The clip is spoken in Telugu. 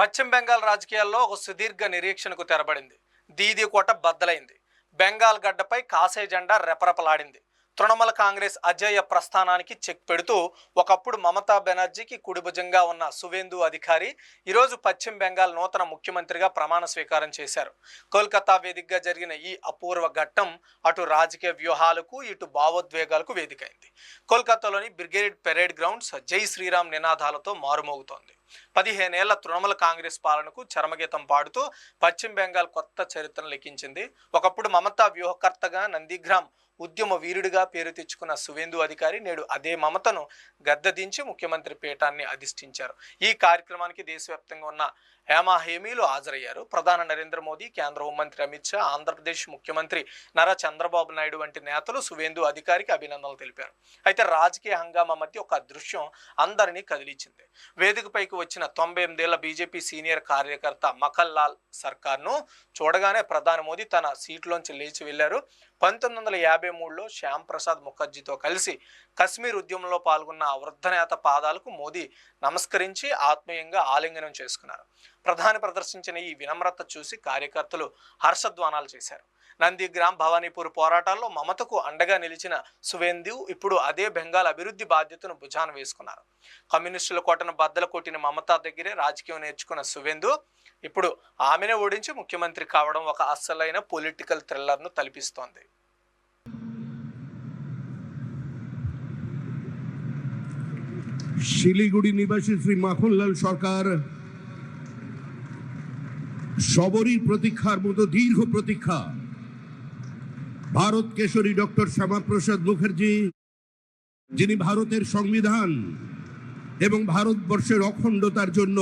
పశ్చిమ బెంగాల్ రాజకీయాల్లో ఒక సుదీర్ఘ నిరీక్షణకు తెరబడింది. దీదీ కోట బద్దలైంది. బెంగాల్ గడ్డపై కాషాయ జెండా రెపరెపలాడింది. తృణమూల కాంగ్రెస్ అజేయ ప్రస్థానానికి చెక్ పెడుతూ ఒకప్పుడు మమతా బెనర్జీకి కుడిభుజంగా ఉన్న సువేందు అధికారి ఈరోజు పశ్చిమ బెంగాల్ నూతన ముఖ్యమంత్రిగా ప్రమాణ స్వీకారం చేశారు. కోల్కతా వేదికగా జరిగిన ఈ అపూర్వ ఘట్టం అటు రాజకీయ వ్యూహాలకు ఇటు భావోద్వేగాలకు వేదికైంది. కోల్కతాలోని బ్రిగేడ్ పెరేడ్ గ్రౌండ్స్ జై శ్రీరామ్ నినాదాలతో మారుమోగుతోంది. 15 ఏళ్ల తృణమూల కాంగ్రెస్ పాలనకు చరమగీతం పాడుతూ పశ్చిమ బెంగాల్ కొత్త చరిత్రను లిఖించింది. ఒకప్పుడు మమతా వ్యూహకర్తగా నందిగ్రామ్ ఉద్యమ వీరుడిగా పేరు తెచ్చుకున్న సువేందు అధికారి నేడు అదే మమతను గద్దెదించి ముఖ్యమంత్రి పీఠాన్ని అధిష్ఠించారు. ఈ కార్యక్రమానికి దేశవ్యాప్తంగా ఉన్న హేమాహేమీలు హాజరయ్యారు. ప్రధాని నరేంద్ర మోదీ, కేంద్ర హోంమంత్రి అమిత్ షా, ఆంధ్రప్రదేశ్ ముఖ్యమంత్రి నారా చంద్రబాబు నాయుడు వంటి నేతలు సువేందు అధికారికి అభినందనలు తెలిపారు. అయితే రాజకీయ హంగామా మధ్య ఒక దృశ్యం అందరినీ కదిలించింది. వేదికపైకి వచ్చిన 98 ఏళ్ల బీజేపీ సీనియర్ కార్యకర్త మఖన్ లాల్ సర్కార్ను చూడగానే ప్రధాని మోదీ తన సీట్లోంచి లేచి వెళ్లారు. 1953లో శ్యామ్ ప్రసాద్ ముఖర్జీతో కలిసి కశ్మీర్ ఉద్యమంలో పాల్గొన్న ఆ వృద్ధ నేత పాదాలకు మోదీ నమస్కరించి ఆత్మీయంగా ఆలింగనం చేసుకున్నారు. ప్రధాని ప్రదర్శించిన ఈ వినమ్రత చూసి కార్యకర్తలు హర్షధ్వానాలు చేశారు. నందిగ్రామ్, భవానీపూర్ పోరాటాల్లో మమతకు అండగా నిలిచిన సువేందు ఇప్పుడు అదే బెంగాల్ అభివృద్ధి బాధ్యతను భుజాన వేసుకున్నారు. కమ్యూనిస్టుల కోటను బద్దలు కొట్టిన మమతా దగ్గరే రాజకీయం నేర్చుకున్న సువేందు ఇప్పుడు ఆమెనే ఓడించి ముఖ్యమంత్రి కావడం ఒక అసలైన పొలిటికల్ థ్రిల్లర్ను తలపిస్తోంది. শিলিগুড়ি নিবাসী শ্রী মাখনলাল সরকার সবরই প্রতীক্ষার মতো দীর্ঘ প্রতীক্ষা ভারত কেশরী ডক্টর শ্যামাপ্রসাদ মুখার্জি, যিনি ভারতের সংবিধান এবং ভারতবর্ষের অখণ্ডতার জন্য